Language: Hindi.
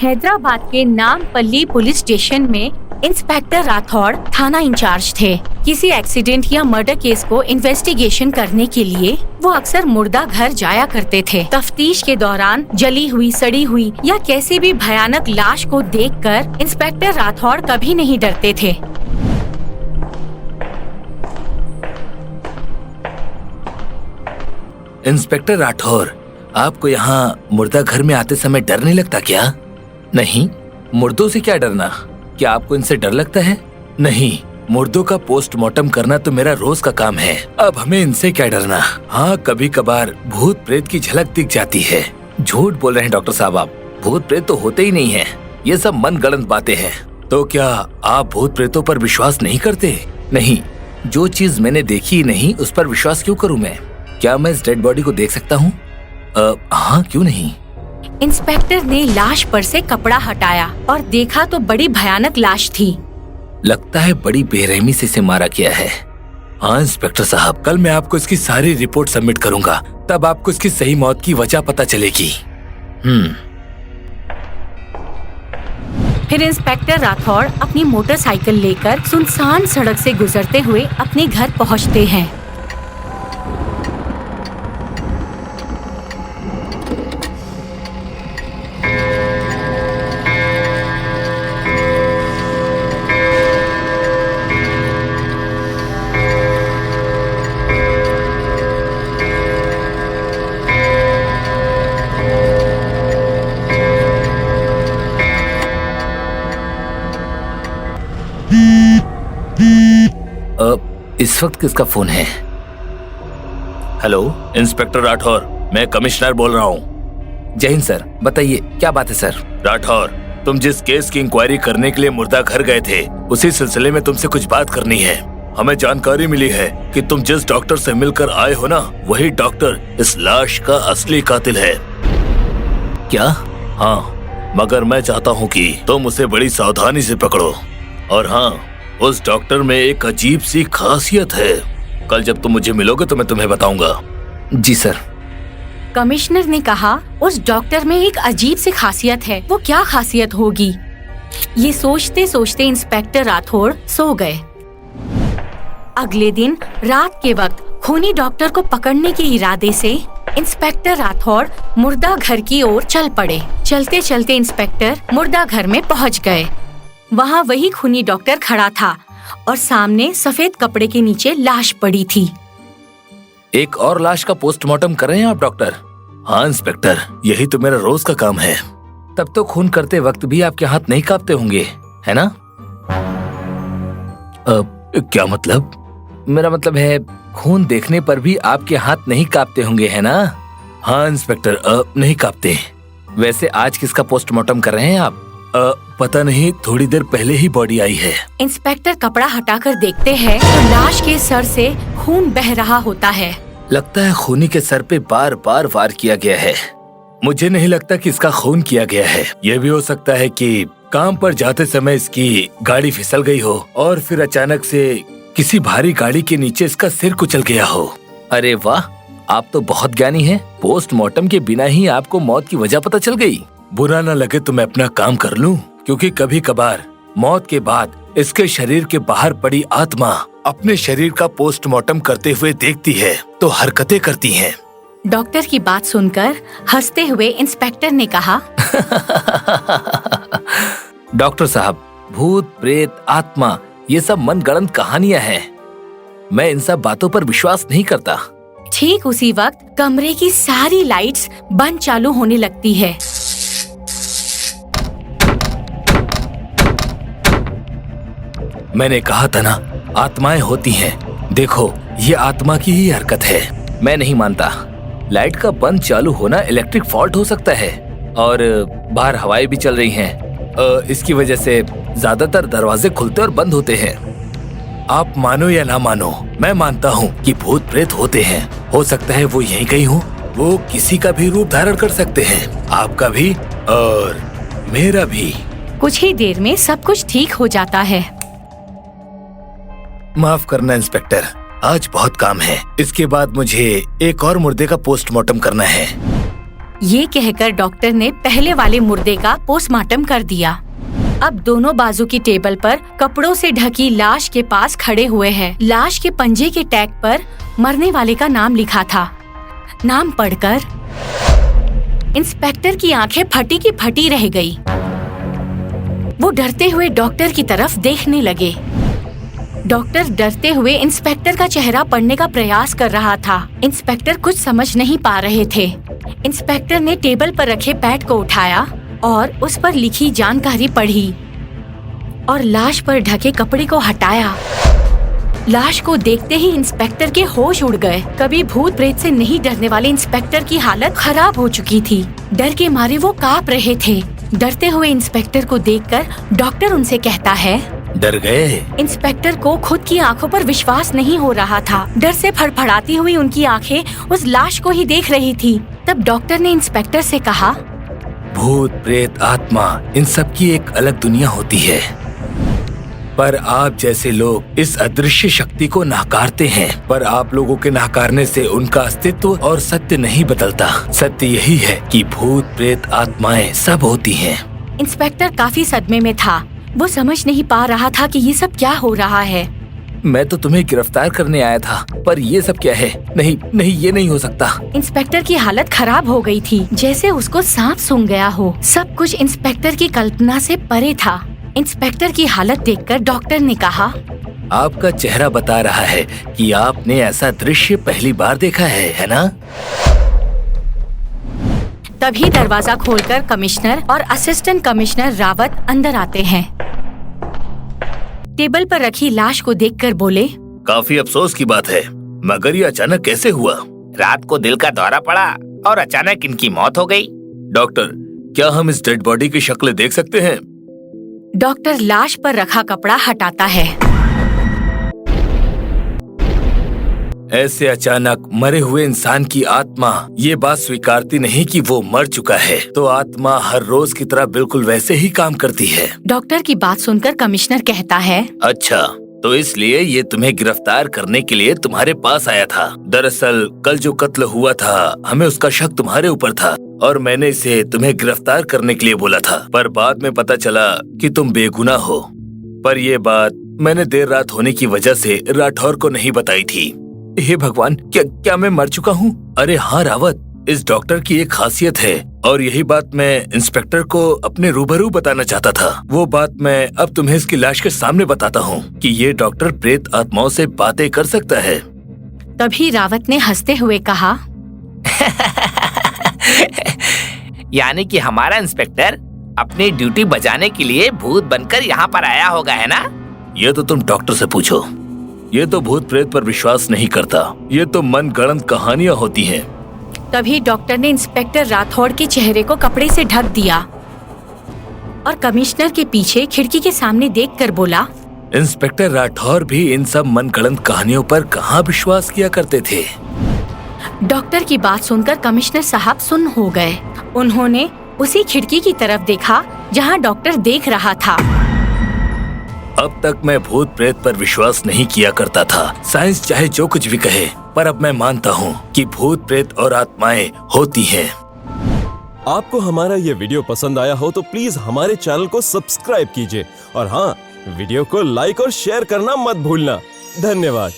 हैदराबाद के नामपल्ली पुलिस स्टेशन में इंस्पेक्टर राठौड़ थाना इंचार्ज थे। किसी एक्सीडेंट या मर्डर केस को इन्वेस्टिगेशन करने के लिए वो अक्सर मुर्दा घर जाया करते थे। तफ्तीश के दौरान जली हुई, सड़ी हुई या कैसी भी भयानक लाश को देखकर इंस्पेक्टर राठौड़ कभी नहीं डरते थे। इंस्पेक्टर राठौर, आपको यहाँ मुर्दा घर में आते समय डर नहीं लगता क्या? नहीं, मुर्दों से क्या डरना? क्या आपको इनसे डर लगता है? नहीं, मुर्दों का पोस्टमार्टम करना तो मेरा रोज का काम है। अब हमें इनसे क्या डरना? हाँ, कभी कभार भूत प्रेत की झलक दिख जाती है। झूठ बोल रहे हैं डॉक्टर साहब आप। भूत प्रेत तो होते ही नहीं है, ये सब मन गढ़ंत बातें हैं। तो क्या आप भूत प्रेतों पर विश्वास नहीं करते? नहीं, जो चीज मैंने देखी ही नहीं उस पर विश्वास क्यों करूँ मैं? क्या मैं इस डेड बॉडी को देख सकता हूँ? हाँ, क्यों नहीं। इंस्पेक्टर ने लाश पर से कपड़ा हटाया और देखा तो बड़ी भयानक लाश थी। लगता है बड़ी बेरहमी से इसे मारा गया है। हाँ इंस्पेक्टर साहब, कल मैं आपको इसकी सारी रिपोर्ट सबमिट करूंगा, तब आपको इसकी सही मौत की वजह पता चलेगी। फिर इंस्पेक्टर राठौड़ अपनी मोटरसाइकिल लेकर सुनसान सड़क से गुजरते हुए अपने घर पहुंचते हैं। इस वक्त किसका फोन है? हेलो इंस्पेक्टर राठौर, मैं कमिश्नर बोल रहा हूँ। जय हिंद सर, बताइए क्या बात है सर? राठौर, तुम जिस केस की इंक्वायरी करने के लिए मुर्दा घर गए थे, उसी सिलसिले में तुमसे कुछ बात करनी है। हमें जानकारी मिली है कि तुम जिस डॉक्टर से मिलकर आए हो ना, वही डॉक्टर इस लाश का असली कातिल है। क्या? हाँ, मगर मैं चाहता हूँ कि तुम उसे बड़ी सावधानी से पकड़ो। और हाँ, उस डॉक्टर में एक अजीब सी खासियत है। कल जब तुम मुझे मिलोगे तो मैं तुम्हें बताऊंगा। जी सर। कमिश्नर ने कहा, उस डॉक्टर में एक अजीब सी खासियत है। वो क्या खासियत होगी? ये सोचते सोचते इंस्पेक्टर राठौड़ सो गए। अगले दिन रात के वक्त खूनी डॉक्टर को पकड़ने के इरादे से इंस्पेक्टर राठौड़ मुर्दा घर की ओर चल पड़े। चलते चलते इंस्पेक्टर मुर्दा घर में पहुंच गए। वहाँ वही खूनी डॉक्टर खड़ा था और सामने सफेद कपड़े के नीचे लाश पड़ी थी। एक और लाश का पोस्टमार्टम कर रहे हैं आप डॉक्टर? हाँ इंस्पेक्टर, यही तो मेरा रोज का काम है। तब तो खून करते वक्त भी आपके हाथ नहीं कांपते होंगे, है ना? क्या मतलब? मेरा मतलब है खून देखने पर भी आपके हाथ नहीं कांपते होंगे, है ना? हाँ इंस्पेक्टर, नहीं कांपते। वैसे आज किसका पोस्टमार्टम कर रहे हैं आप? पता नहीं, थोड़ी देर पहले ही बॉडी आई है। इंस्पेक्टर कपड़ा हटाकर देखते हैं तो लाश के सर से खून बह रहा होता है। लगता है खूनी के सर पे बार बार वार किया गया है। मुझे नहीं लगता कि इसका खून किया गया है। यह भी हो सकता है कि काम पर जाते समय इसकी गाड़ी फिसल गई हो और फिर अचानक से किसी भारी गाड़ी के नीचे इसका सिर कुचल गया हो। अरे वाह, आप तो बहुत ज्ञानी हैं। पोस्टमार्टम के बिना ही आपको मौत की वजह पता चल गई। बुरा न लगे तो मैं अपना काम कर लूं, क्योंकि कभी कभार मौत के बाद इसके शरीर के बाहर पड़ी आत्मा अपने शरीर का पोस्टमार्टम करते हुए देखती है तो हरकतें करती हैं। डॉक्टर की बात सुनकर हंसते हुए इंस्पेक्टर ने कहा, डॉक्टर साहब, भूत प्रेत आत्मा ये सब मनगढ़ंत कहानियां हैं। मैं इन सब बातों पर विश्वास नहीं करता। ठीक उसी वक्त कमरे की सारी लाइट्स बंद चालू होने लगती है। मैंने कहा था ना, आत्माएं होती हैं। देखो, ये आत्मा की ही हरकत है। मैं नहीं मानता। लाइट का बंद चालू होना इलेक्ट्रिक फॉल्ट हो सकता है और बाहर हवाएं भी चल रही हैं। इसकी वजह से ज्यादातर दरवाजे खुलते और बंद होते हैं। आप मानो या ना मानो, मैं मानता हूँ कि भूत प्रेत होते हैं। हो सकता है वो यहीं कहीं हो। वो किसी का भी रूप धारण कर सकते हैं, आपका भी और मेरा भी। कुछ ही देर में सब कुछ ठीक हो जाता है। माफ करना इंस्पेक्टर, आज बहुत काम है। इसके बाद मुझे एक और मुर्दे का पोस्टमार्टम करना है। ये कहकर डॉक्टर ने पहले वाले मुर्दे का पोस्टमार्टम कर दिया। अब दोनों बाजू की टेबल पर कपड़ों से ढकी लाश के पास खड़े हुए हैं। लाश के पंजे के टैग पर मरने वाले का नाम लिखा था। नाम पढ़कर इंस्पेक्टर की आंखें फटी की फटी रह गई। वो डरते हुए डॉक्टर की तरफ देखने लगे। डॉक्टर डरते हुए इंस्पेक्टर का चेहरा पढ़ने का प्रयास कर रहा था। इंस्पेक्टर कुछ समझ नहीं पा रहे थे। इंस्पेक्टर ने टेबल पर रखे पैड को उठाया और उस पर लिखी जानकारी पढ़ी और लाश पर ढके कपड़े को हटाया। लाश को देखते ही इंस्पेक्टर के होश उड़ गए। कभी भूत प्रेत से नहीं डरने वाले इंस्पेक्टर की हालत खराब हो चुकी थी। डर के मारे वो कांप रहे थे। डरते हुए इंस्पेक्टर को देखकर डॉक्टर उनसे कहता है, डर गए? इंस्पेक्टर को खुद की आंखों पर विश्वास नहीं हो रहा था। डर से फड़फड़ाती हुई उनकी आंखें उस लाश को ही देख रही थी। तब डॉक्टर ने इंस्पेक्टर से कहा, भूत प्रेत आत्मा इन सब की एक अलग दुनिया होती है, पर आप जैसे लोग इस अदृश्य शक्ति को नकारते हैं। पर आप लोगों के नकारने से उनका अस्तित्व और सत्य नहीं बदलता। सत्य यही है कि भूत प्रेत आत्माएं सब होती हैं। इंस्पेक्टर काफी सदमे में था। वो समझ नहीं पा रहा था कि ये सब क्या हो रहा है। मैं तो तुम्हें गिरफ्तार करने आया था, पर ये सब क्या है? नहीं नहीं, ये नहीं हो सकता। इंस्पेक्टर की हालत खराब हो गई थी, जैसे उसको सांप सूंघ गया हो। सब कुछ इंस्पेक्टर की कल्पना से परे था। इंस्पेक्टर की हालत देखकर डॉक्टर ने कहा, आपका चेहरा बता रहा है कि आपने ऐसा दृश्य पहली बार देखा है ना? तभी दरवाजा खोलकर कमिश्नर और असिस्टेंट कमिश्नर रावत अंदर आते हैं। टेबल पर रखी लाश को देखकर बोले, काफी अफसोस की बात है, मगर ये अचानक कैसे हुआ? रात को दिल का दौरा पड़ा और अचानक इनकी मौत हो गई। डॉक्टर, क्या हम इस डेड बॉडी की शक्ल देख सकते हैं? डॉक्टर लाश पर रखा कपड़ा हटाता है। ऐसे अचानक मरे हुए इंसान की आत्मा ये बात स्वीकारती नहीं कि वो मर चुका है, तो आत्मा हर रोज की तरह बिल्कुल वैसे ही काम करती है। डॉक्टर की बात सुनकर कमिश्नर कहता है, अच्छा, तो इसलिए ये तुम्हें गिरफ्तार करने के लिए तुम्हारे पास आया था। दरअसल कल जो कत्ल हुआ था, हमें उसका शक तुम्हारे ऊपर था और मैंने इसे तुम्हें गिरफ्तार करने के लिए बोला था, पर बाद में पता चला कि तुम बेगुनाह हो। पर ये बात मैंने देर रात होने की वजह से राठौर को नहीं बताई थी। हे भगवान, क्या मैं मर चुका हूँ? अरे हाँ रावत, इस डॉक्टर की एक खासियत है और यही बात मैं इंस्पेक्टर को अपने रूबरू बताना चाहता था। वो बात मैं अब तुम्हें इसकी लाश के सामने बताता हूँ कि ये डॉक्टर प्रेत आत्माओं से बातें कर सकता है। तभी रावत ने हंसते हुए कहा, यानी कि हमारा इंस्पेक्टर अपनी ड्यूटी बजाने के लिए भूत बनकर यहाँ पर आया होगा, है ना? ये तो तुम डॉक्टर से पूछो। ये तो भूत प्रेत पर विश्वास नहीं करता। ये तो मन गढ़ंत कहानियाँ होती हैं। तभी डॉक्टर ने इंस्पेक्टर राठौड़ के चेहरे को कपड़े से ढक दिया और कमिश्नर के पीछे खिड़की के सामने देखकर बोला, इंस्पेक्टर राठौर भी इन सब मनगढ़ंत कहानियों पर कहाँ विश्वास किया करते थे। डॉक्टर की बात सुनकर कमिश्नर साहब सुन्न हो गए। उन्होंने उसी खिड़की की तरफ देखा जहाँ डॉक्टर देख रहा था। अब तक मैं भूत प्रेत पर विश्वास नहीं किया करता था, साइंस चाहे जो कुछ भी कहे, पर अब मैं मानता हूँ कि भूत प्रेत और आत्माएं होती हैं। आपको हमारा ये वीडियो पसंद आया हो तो प्लीज हमारे चैनल को सब्सक्राइब कीजिए और हाँ, वीडियो को लाइक और शेयर करना मत भूलना। धन्यवाद।